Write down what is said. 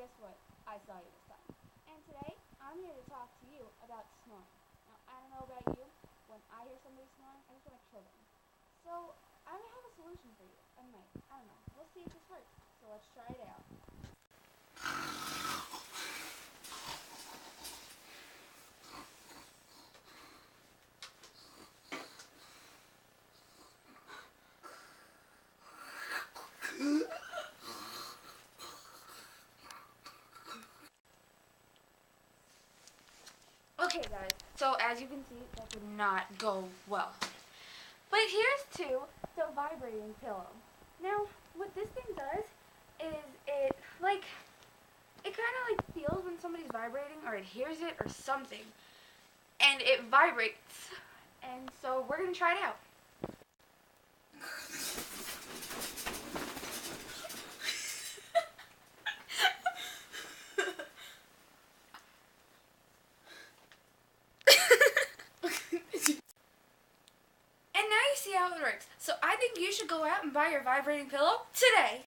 guess what? I saw you this time. And today, I'm here to talk to you about snoring. Now, I don't know about you, when I hear somebody snoring, I just want to kill them. So, I may have a solution for you. I might. I don't know. We'll see if this works. So let's try it out. Okay guys, so as you can see, that did not go well. But here's to the vibrating pillow. Now, what this thing does is it kind of like feels when somebody's vibrating, or it hears it or something, and it vibrates. And so we're going to try it out. And now you see how it works. So I think you should go out and buy your vibrating pillow today.